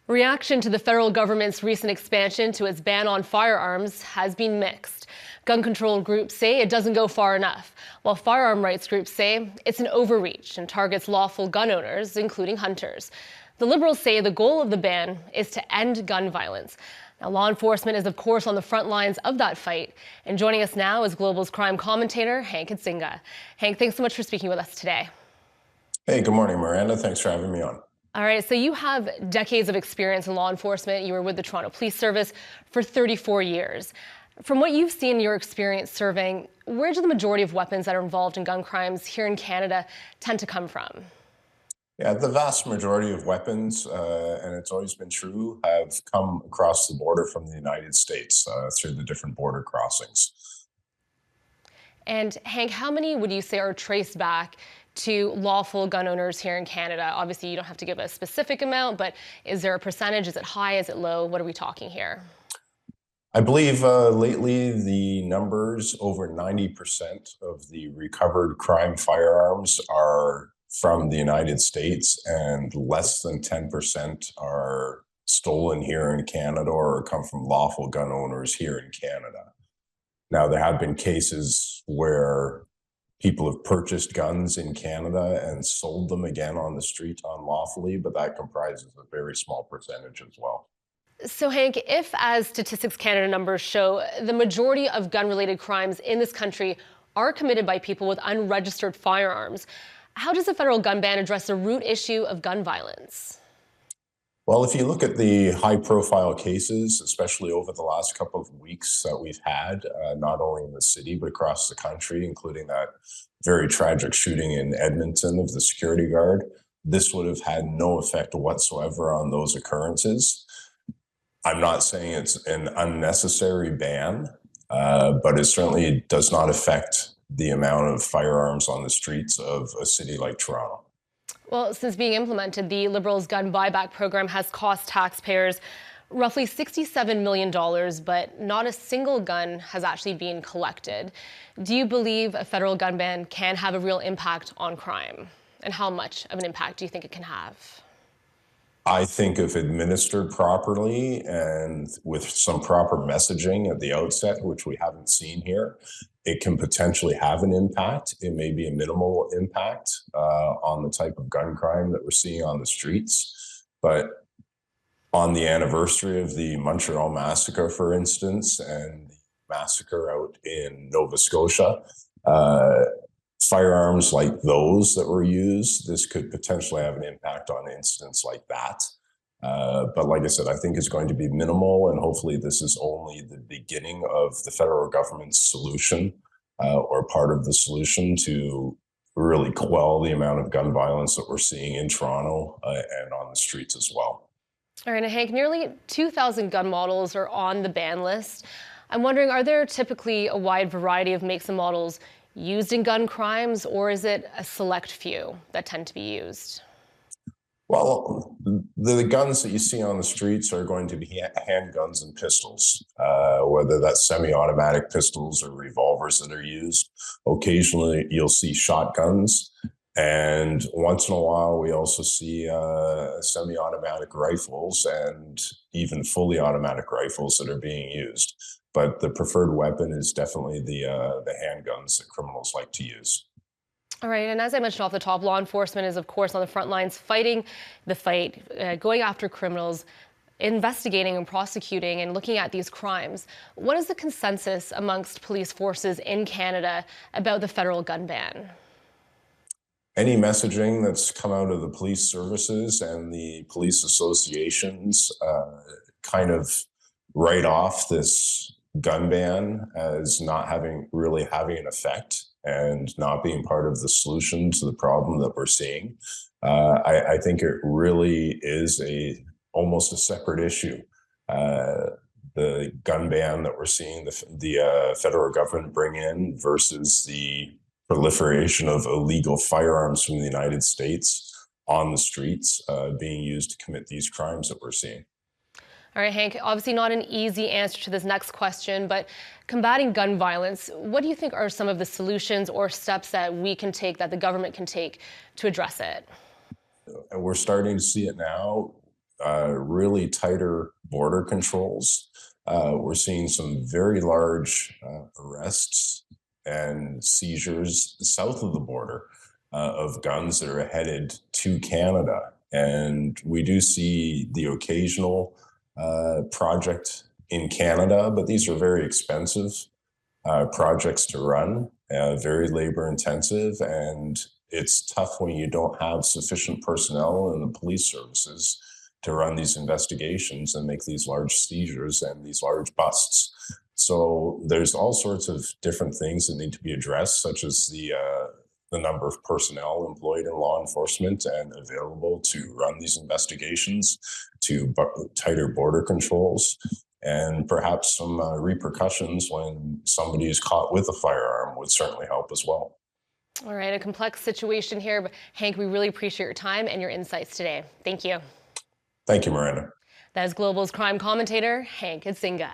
Reaction to the federal government's recent expansion to its ban on firearms has been mixed. Gun control groups say it doesn't go far enough, while firearm rights groups say it's an overreach and targets lawful gun owners, including hunters. The Liberals say the goal of the ban is to end gun violence. Now, law enforcement is, of course, on the front lines of that fight. And joining us now is Global's crime commentator, Hank Idsinga. Hank, thanks so much for speaking with us today. Hey, good morning, Miranda. Thanks for having me on. All right, so you have decades of experience in law enforcement. You were with the Toronto Police Service for 34 years. From what you've seen in your experience serving, where do the majority of weapons that are involved in gun crimes here in Canada tend to come from? Yeah, the vast majority of weapons, and it's always been true, have come across the border from the United States through the different border crossings. And Hank, how many would you say are traced back to lawful gun owners here in Canada? Obviously, you don't have to give a specific amount, but is there a percentage? Is it high? Is it low? What are we talking here? I believe lately the numbers, over 90% of the recovered crime firearms are from the United States, and less than 10% are stolen here in Canada or come from lawful gun owners here in Canada. Now, there have been cases where people have purchased guns in Canada and sold them again on the street unlawfully, but that comprises a very small percentage as well. So, Hank, if, as Statistics Canada numbers show, the majority of gun-related crimes in this country are committed by people with unregistered firearms, how does the federal gun ban address the root issue of gun violence? Well, if you look at the high-profile cases, especially over the last couple of weeks that we've had, not only in the city but across the country, including that very tragic shooting in Edmonton of the security guard, this would have had no effect whatsoever on those occurrences. I'm not saying it's an unnecessary ban, but it certainly does not affect the amount of firearms on the streets of a city like Toronto. Well, since being implemented, the Liberals' gun buyback program has cost taxpayers roughly $67 million, but not a single gun has actually been collected. Do you believe a federal gun ban can have a real impact on crime? And how much of an impact do you think it can have? I think if administered properly and with some proper messaging at the outset, which we haven't seen here, it can potentially have an impact. It may be a minimal impact on the type of gun crime that we're seeing on the streets. But on the anniversary of the Montreal massacre, for instance, and the massacre out in Nova Scotia, firearms like those that were used, this could potentially have an impact on incidents like that. But like I said, I think it's going to be minimal, and hopefully this is only the beginning of the federal government's solution or part of the solution to really quell the amount of gun violence that we're seeing in Toronto and on the streets as well. All right, Hank, nearly 2,000 gun models are on the ban list. I'm wondering, are there typically a wide variety of makes and models used in gun crimes, or is it a select few that tend to be used? Well, the guns that you see on the streets are going to be handguns and pistols, whether that's semi-automatic pistols or revolvers that are used. Occasionally, you'll see shotguns, and once in a while, we also see semi-automatic rifles and even fully automatic rifles that are being used. But the preferred weapon is definitely the handguns that criminals like to use. All right, and as I mentioned off the top, law enforcement is, of course, on the front lines fighting the fight, going after criminals, investigating and prosecuting and looking at these crimes. What is the consensus amongst police forces in Canada about the federal gun ban? Any messaging that's come out of the police services and the police associations kind of write off this gun ban as not really having an effect and not being part of the solution to the problem that we're seeing. I think it really is almost a separate issue. The gun ban that we're seeing the federal government bring in versus the proliferation of illegal firearms from the United States on the streets being used to commit these crimes that we're seeing. All right, Hank, obviously not an easy answer to this next question, but combating gun violence, what do you think are some of the solutions or steps that we can take, that the government can take to address it? And we're starting to see it now. really tighter border controls. We're seeing some very large arrests and seizures south of the border of guns that are headed to Canada. And we do see the occasional project in Canada, but these are very expensive projects to run, very labor intensive, and it's tough when you don't have sufficient personnel in the police services to run these investigations and make these large seizures and these large busts. So there's all sorts of different things that need to be addressed, such as the number of personnel employed in law enforcement and available to run these investigations, to tighter border controls, and perhaps some repercussions when somebody is caught with a firearm would certainly help as well. All right, a complex situation here, but Hank, we really appreciate your time and your insights today. Thank you. Thank you, Miranda. That is Global's crime commentator, Hank Idsinga.